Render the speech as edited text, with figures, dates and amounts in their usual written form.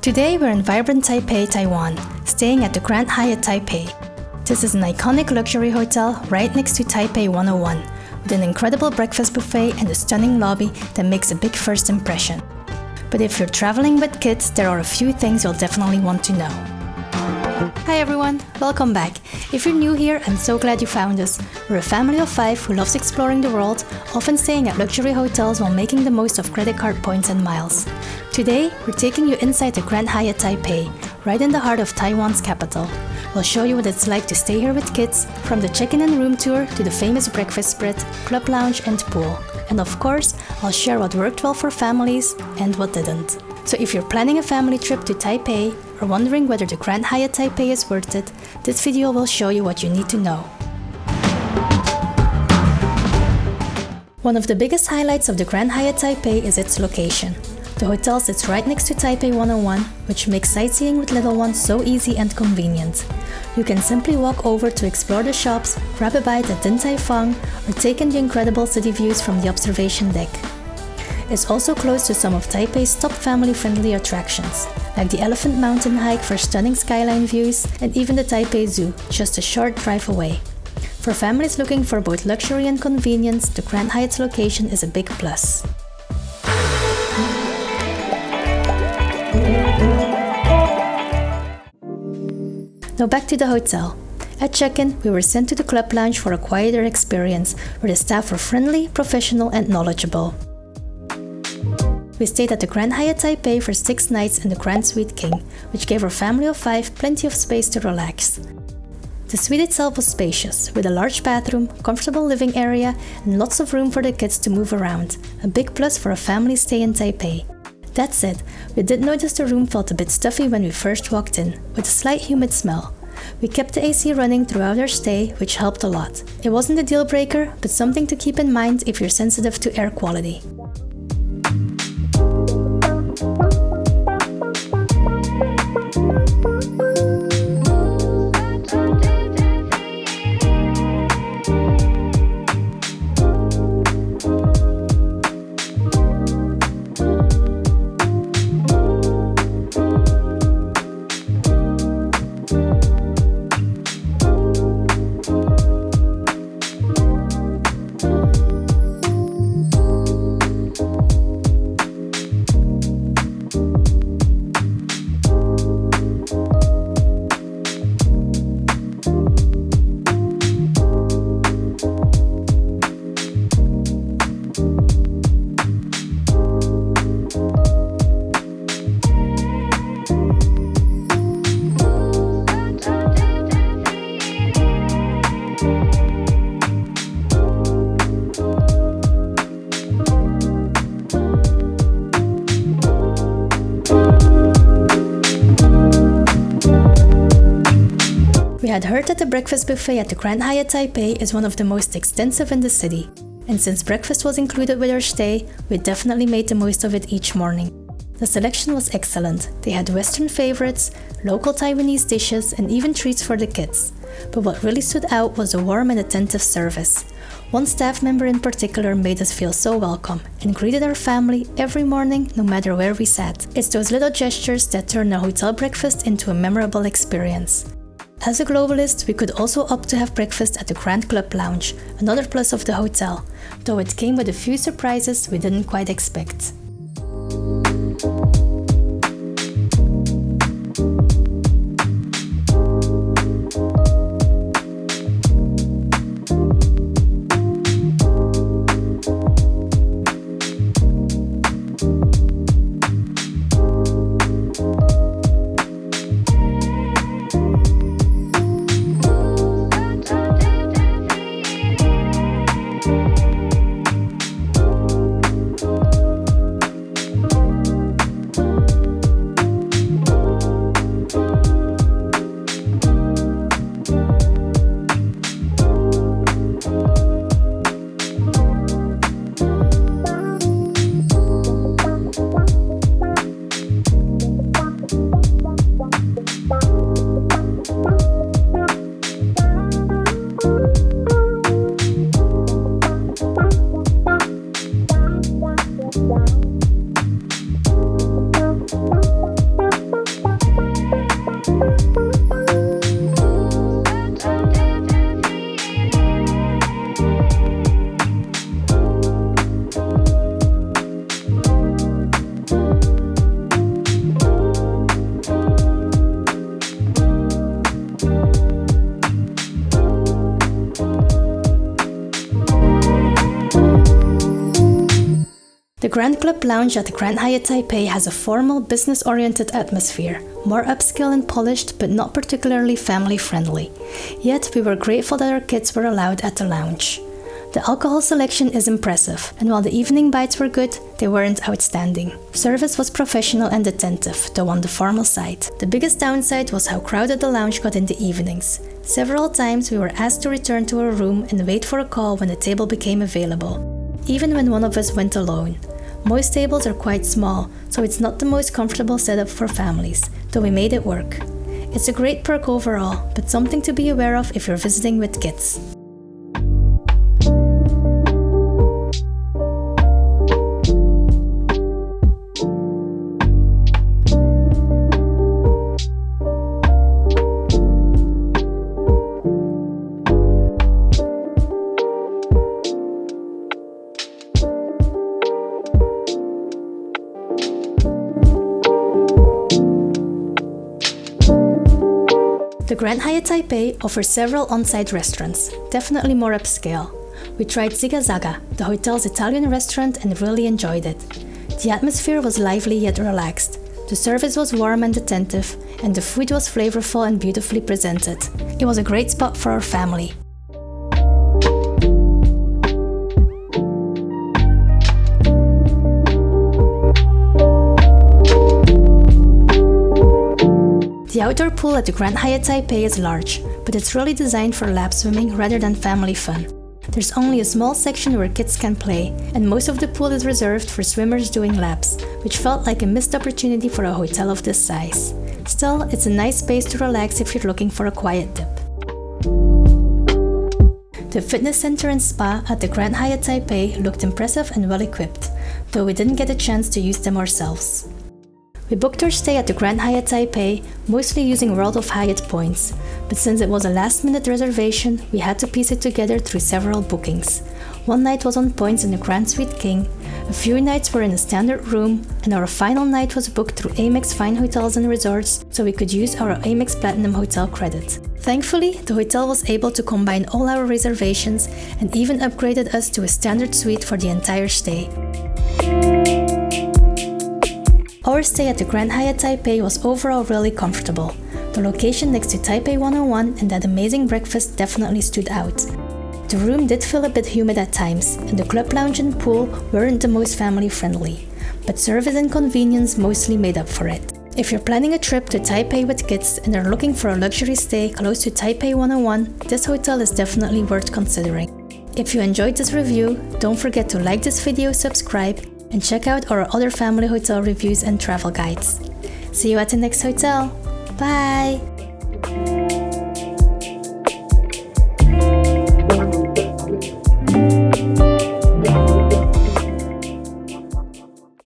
Today we're in vibrant Taipei, Taiwan, staying at the Grand Hyatt Taipei. This is an iconic luxury hotel right next to Taipei 101, with an incredible breakfast buffet and a stunning lobby that makes a big first impression. But if you're traveling with kids, there are a few things you'll definitely want to know. Hi everyone, welcome back. If you're new here, I'm so glad you found us. We're a family of 5 who loves exploring the world, often staying at luxury hotels while making the most of credit card points and miles. Today, we're taking you inside the Grand Hyatt Taipei, right in the heart of Taiwan's capital. We'll show you what it's like to stay here with kids, from the check-in and room tour to the famous breakfast spread, club lounge and pool. And of course, I'll share what worked well for families and what didn't. So if you're planning a family trip to Taipei or wondering whether the Grand Hyatt Taipei is worth it, this video will show you what you need to know. One of the biggest highlights of the Grand Hyatt Taipei is its location. The hotel sits right next to Taipei 101, which makes sightseeing with little ones so easy and convenient. You can simply walk over to explore the shops, grab a bite at Din Tai Fung, or take in the incredible city views from the observation deck. It's also close to some of Taipei's top family-friendly attractions, like the Elephant Mountain hike for stunning skyline views and even the Taipei Zoo, just a short drive away. For families looking for both luxury and convenience, the Grand Hyatt's location is a big plus. Now back to the hotel. At check-in, we were sent to the club lounge for a quieter experience, where the staff were friendly, professional and knowledgeable. We stayed at the Grand Hyatt Taipei for 6 nights in the Grand Suite King, which gave our family of 5 plenty of space to relax. The suite itself was spacious, with a large bathroom, comfortable living area, and lots of room for the kids to move around, a big plus for a family stay in Taipei. That said, we did notice the room felt a bit stuffy when we first walked in, with a slight humid smell. We kept the AC running throughout our stay, which helped a lot. It wasn't a deal breaker, but something to keep in mind if you're sensitive to air quality. We had heard that the breakfast buffet at the Grand Hyatt Taipei is one of the most extensive in the city, and since breakfast was included with our stay, we definitely made the most of it each morning. The selection was excellent. They had Western favorites, local Taiwanese dishes, and even treats for the kids. But what really stood out was the warm and attentive service. One staff member in particular made us feel so welcome and greeted our family every morning, no matter where we sat. It's those little gestures that turn a hotel breakfast into a memorable experience. As a globalist, we could also opt to have breakfast at the Grand Club Lounge, another plus of the hotel, though it came with a few surprises we didn't quite expect. Grand Club Lounge at the Grand Hyatt Taipei has a formal, business-oriented atmosphere, more upscale and polished, but not particularly family-friendly. Yet, we were grateful that our kids were allowed at the lounge. The alcohol selection is impressive, and while the evening bites were good, they weren't outstanding. Service was professional and attentive, though on the formal side. The biggest downside was how crowded the lounge got in the evenings. Several times we were asked to return to our room and wait for a call when a table became available, even when one of us went alone. Most tables are quite small, so it's not the most comfortable setup for families, though we made it work. It's a great perk overall, but something to be aware of if you're visiting with kids. The Grand Hyatt Taipei offers several on-site restaurants, definitely more upscale. We tried Ziga Zaga, the hotel's Italian restaurant, and really enjoyed it. The atmosphere was lively yet relaxed. The service was warm and attentive, and the food was flavorful and beautifully presented. It was a great spot for our family. The outdoor pool at the Grand Hyatt Taipei is large, but it's really designed for lap swimming rather than family fun. There's only a small section where kids can play, and most of the pool is reserved for swimmers doing laps, which felt like a missed opportunity for a hotel of this size. Still, it's a nice space to relax if you're looking for a quiet dip. The fitness center and spa at the Grand Hyatt Taipei looked impressive and well equipped, though we didn't get a chance to use them ourselves. We booked our stay at the Grand Hyatt Taipei, mostly using World of Hyatt points, but since it was a last-minute reservation, we had to piece it together through several bookings. One night was on points in the Grand Suite King, a few nights were in a standard room, and our final night was booked through Amex Fine Hotels and Resorts, so we could use our Amex Platinum Hotel credit. Thankfully, the hotel was able to combine all our reservations and even upgraded us to a standard suite for the entire stay. Our stay at the Grand Hyatt Taipei was overall really comfortable. The location next to Taipei 101 and that amazing breakfast definitely stood out. The room did feel a bit humid at times, and the club lounge and pool weren't the most family-friendly, but service and convenience mostly made up for it. If you're planning a trip to Taipei with kids and are looking for a luxury stay close to Taipei 101, this hotel is definitely worth considering. If you enjoyed this review, don't forget to like this video, subscribe, and check out our other family hotel reviews and travel guides. See you at the next hotel. Bye!